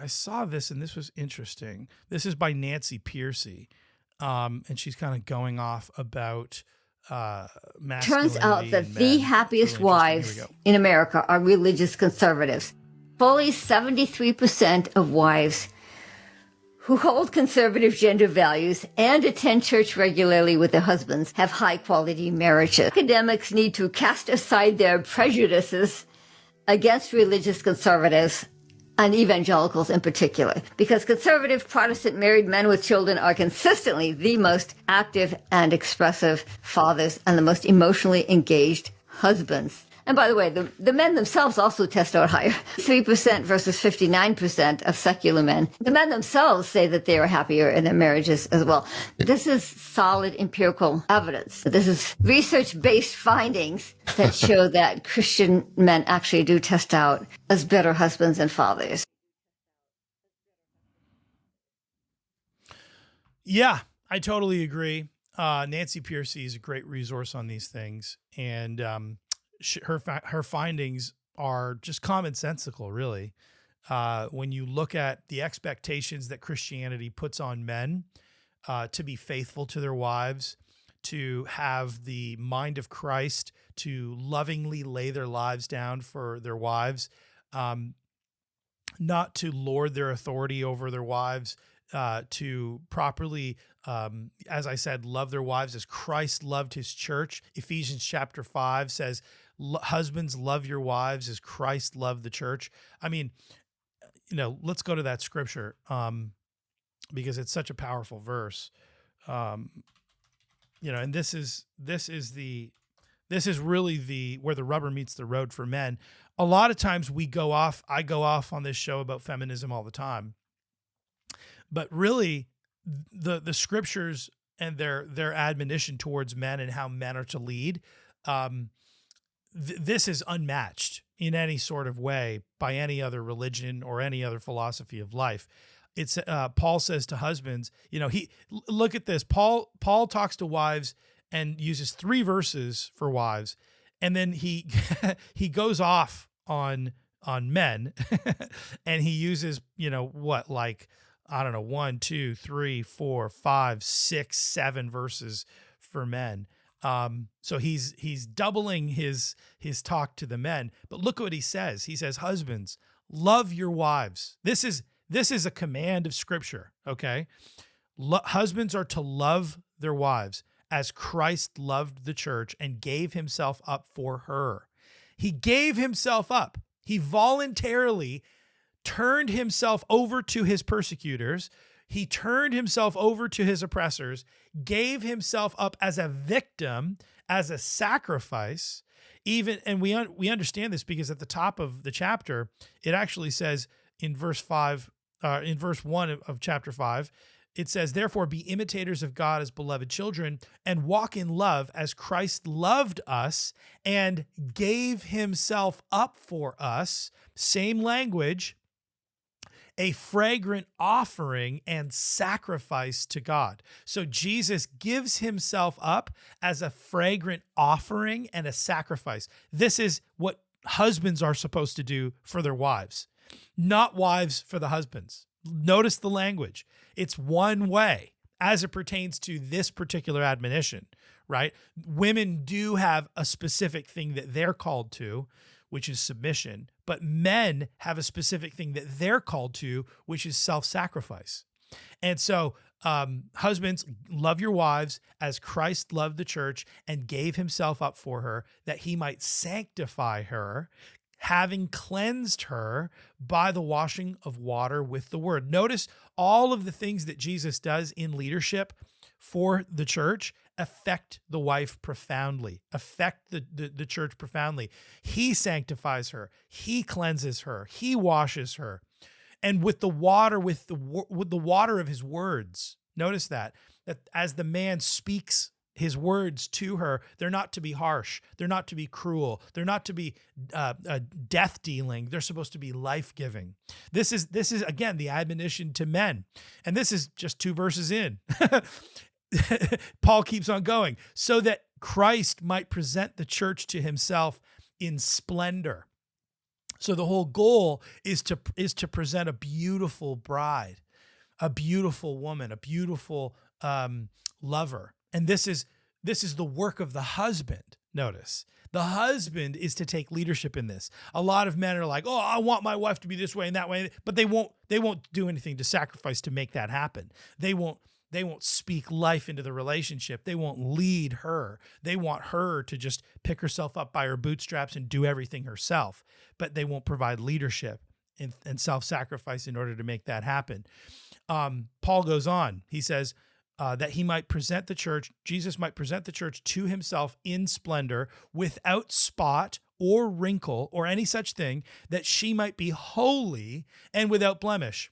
I saw this and this was interesting. This is by Nancy Pearcey. And she's kind of going off about Turns out masculinity that and the men. happiest It's really interesting. Here we wives go. in America are religious conservatives. Fully 73% of wives who hold conservative gender values and attend church regularly with their husbands have high-quality marriages. Academics need to cast aside their prejudices against religious conservatives and evangelicals in particular, because conservative Protestant married men with children are consistently the most active and expressive fathers and the most emotionally engaged husbands. And by the way, the men themselves also test out higher, 3% versus 59% of secular men. The men themselves say that they are happier in their marriages as well. This is solid empirical evidence. This is research-based findings that show that Christian men actually do test out as better husbands and fathers. Yeah, I totally agree. Nancy Pearcey is a great resource on these things, and her findings are just commonsensical, really. When you look at the expectations that Christianity puts on men to be faithful to their wives, to have the mind of Christ, to lovingly lay their lives down for their wives, not to lord their authority over their wives, to properly, as I said, love their wives as Christ loved his church. Ephesians chapter 5 says, husbands, love your wives as Christ loved the church. I mean, let's go to that scripture because it's such a powerful verse. And this is really where the rubber meets the road for men. A lot of times I go off on this show about feminism all the time, but really the scriptures and their admonition towards men and how men are to lead, this is unmatched in any sort of way by any other religion or any other philosophy of life. It's Paul says to husbands, look at this. Paul talks to wives and uses 3 verses for wives, and then he he goes off on men, and he uses 1, 2, 3, 4, 5, 6, 7 verses for men. So he's doubling his talk to the men. But look what he says. He says, husbands, love your wives. This is a command of scripture. Okay. Husbands are to love their wives as Christ loved the church and gave himself up for her. He gave himself up. He voluntarily turned himself over to his persecutors. He turned himself over to his oppressors, gave himself up as a victim, as a sacrifice. And we understand this because at the top of the chapter, it actually says in verse 1 of chapter 5, it says, therefore be imitators of God as beloved children and walk in love as Christ loved us and gave himself up for us. Same language. A fragrant offering and sacrifice to God. So Jesus gives himself up as a fragrant offering and a sacrifice. This is what husbands are supposed to do for their wives, not wives for the husbands. Notice the language. It's one way as it pertains to this particular admonition, right? Women do have a specific thing that they're called to, which is submission, but men have a specific thing that they're called to, which is self-sacrifice. And so husbands, love your wives as Christ loved the church and gave himself up for her, that he might sanctify her, having cleansed her by the washing of water with the word. Notice all of the things that Jesus does in leadership for the church affect the wife profoundly, affect the church profoundly. He sanctifies her. He cleanses her. He washes her. And with the water of his words, notice that as the man speaks his words to her, they're not to be harsh. They're not to be cruel. They're not to be death dealing. They're supposed to be life giving. This is again the admonition to men, and this is just 2 verses in. Paul keeps on going, so that Christ might present the church to himself in splendor, So the whole goal is to present a beautiful bride, a beautiful woman, a beautiful lover. And this is the work of the husband. Notice the husband is to take leadership in this. A lot of men are like, "Oh, I want my wife to be this way and that way," but they won't do anything to sacrifice to make that happen. They won't speak life into the relationship. They won't lead her. They want her to just pick herself up by her bootstraps and do everything herself, but they won't provide leadership and self-sacrifice in order to make that happen. Paul goes on. He says that he might present the church, Jesus might present the church to himself in splendor, without spot or wrinkle or any such thing, that she might be holy and without blemish.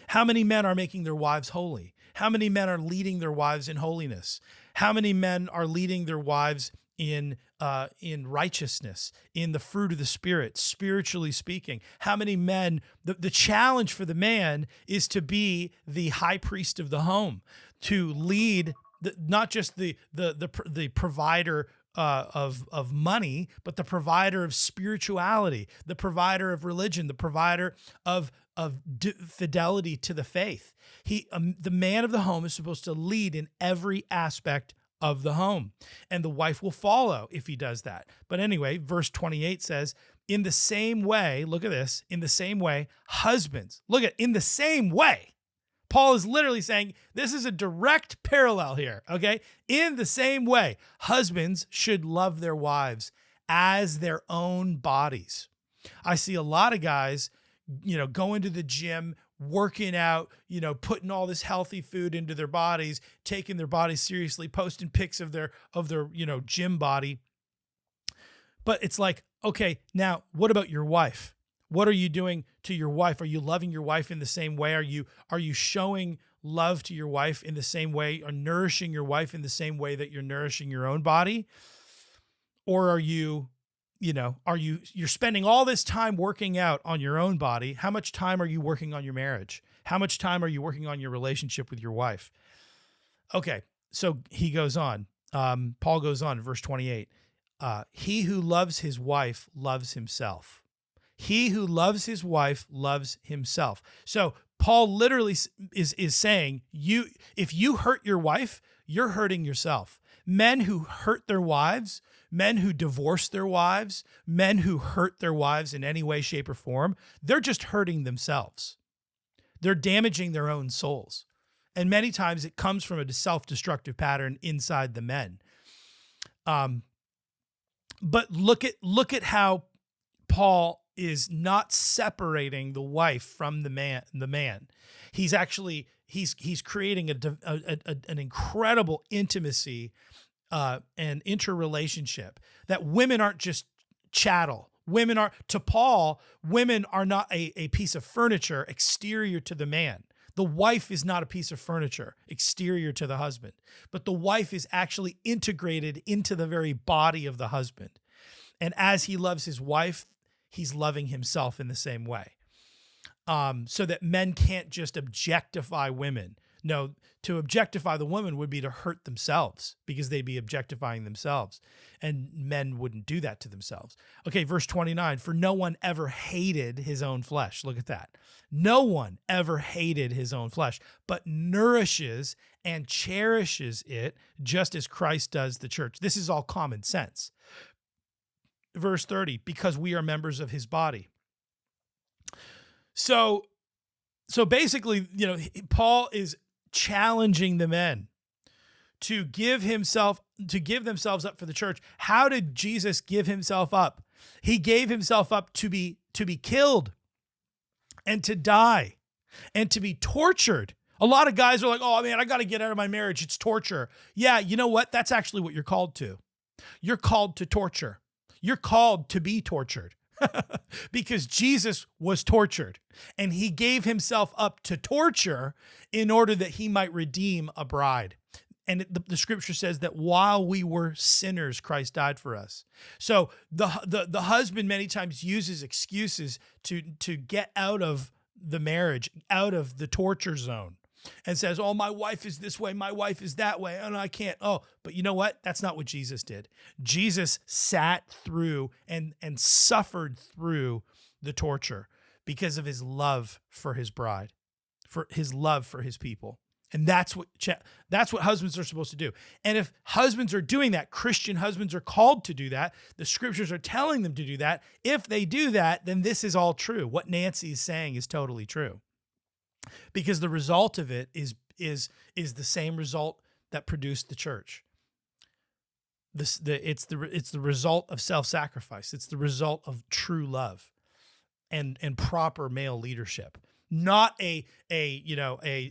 How many men are making their wives holy? How many men are leading their wives in holiness? How many men are leading their wives in righteousness, in the fruit of the Spirit, spiritually speaking? How many men? The challenge for the man is to be the high priest of the home, to lead not just the provider of money, but the provider of spirituality, the provider of religion, the provider of fidelity to the faith. The man of the home is supposed to lead in every aspect of the home, and the wife will follow if he does that. But anyway, verse 28 says, in the same way, look at this, in the same way, husbands, in the same way. Paul is literally saying this is a direct parallel here, okay? In the same way, husbands should love their wives as their own bodies. I see a lot of guys, going to the gym, working out, putting all this healthy food into their bodies, taking their bodies seriously, posting pics of their gym body. But it's like, okay, now what about your wife? What are you doing to your wife? Are you loving your wife in the same way? Are you showing love to your wife in the same way, or nourishing your wife in the same way that you're nourishing your own body? Or are you're spending all this time working out on your own body? How much time are you working on your marriage? How much time are you working on your relationship with your wife? Okay, so he goes on. Paul goes on in verse 28. He who loves his wife loves himself. He who loves his wife loves himself. So Paul literally is saying, if you hurt your wife, you're hurting yourself. Men who hurt their wives, men who divorce their wives, men who hurt their wives in any way, shape, or form, they're just hurting themselves. They're damaging their own souls. And many times it comes from a self-destructive pattern inside the men. But look at how Paul is not separating the wife from the man. He's actually he's creating an incredible intimacy and interrelationship, that women aren't just chattel. To Paul, women are not a piece of furniture exterior to the man. The wife is not a piece of furniture exterior to the husband, but the wife is actually integrated into the very body of the husband. And as he loves his wife, he's loving himself in the same way. So that men can't just objectify women. No, to objectify the woman would be to hurt themselves, because they'd be objectifying themselves, and men wouldn't do that to themselves. Okay, verse 29, for no one ever hated his own flesh. Look at that. No one ever hated his own flesh, but nourishes and cherishes it, just as Christ does the church. This is all common sense. Verse 30, because we are members of his body. So basically, Paul is challenging the men to give themselves up for the church. How did Jesus give himself up? He gave himself up to be killed and to die and to be tortured. A lot of guys are like, oh man, I got to get out of my marriage. It's torture. Yeah, you know what? That's actually what you're called to. You're called to torture. You're called to be tortured. Because Jesus was tortured, and he gave himself up to torture in order that he might redeem a bride. And the scripture says that while we were sinners, Christ died for us. So the husband many times uses excuses to get out of the marriage, out of the torture zone. and says, oh, my wife is this way, my wife is that way, and I can't. Oh, but you know what? That's not what Jesus did. Jesus sat through and suffered through the torture because of his love for his bride, for his love for his people. And that's what husbands are supposed to do. And if husbands are doing that, Christian husbands are called to do that. The scriptures are telling them to do that. If they do that, then this is all true. What Nancy is saying is totally true. Because the result of it is the same result that produced the church. It's the result of self-sacrifice. It's the result of true love and proper male leadership. Not an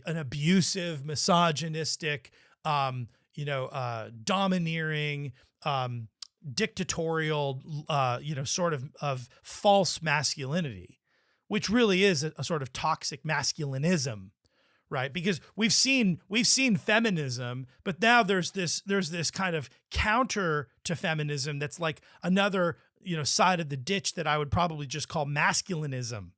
abusive, misogynistic, domineering, dictatorial, sort of false masculinity, which really is a sort of toxic masculinism, right? Because we've seen feminism, but now there's this kind of counter to feminism that's like another, side of the ditch that I would probably just call masculinism.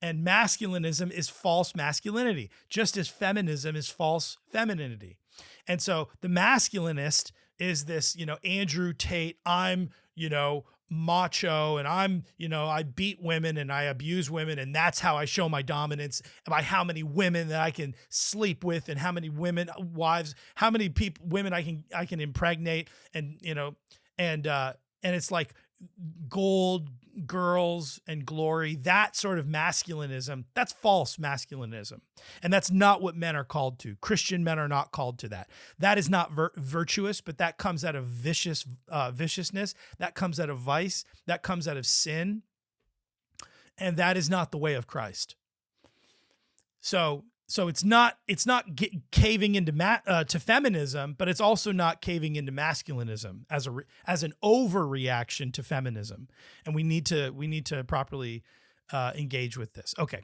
And masculinism is false masculinity, just as feminism is false femininity. And so the masculinist is this, Andrew Tate, I'm, macho, and I'm, I beat women and I abuse women, and that's how I show my dominance by how many women that I can sleep with and how many wives, how many women I can impregnate, and and it's like gold, girls, and glory, that sort of masculinism, that's false masculinism. And that's not what men are called to. Christian men are not called to that. That is not virtuous, but that comes out of viciousness. That comes out of vice. That comes out of sin. And that is not the way of Christ. So it's not caving into to feminism, but it's also not caving into masculinism as an overreaction to feminism. And we need to properly engage with this. Okay,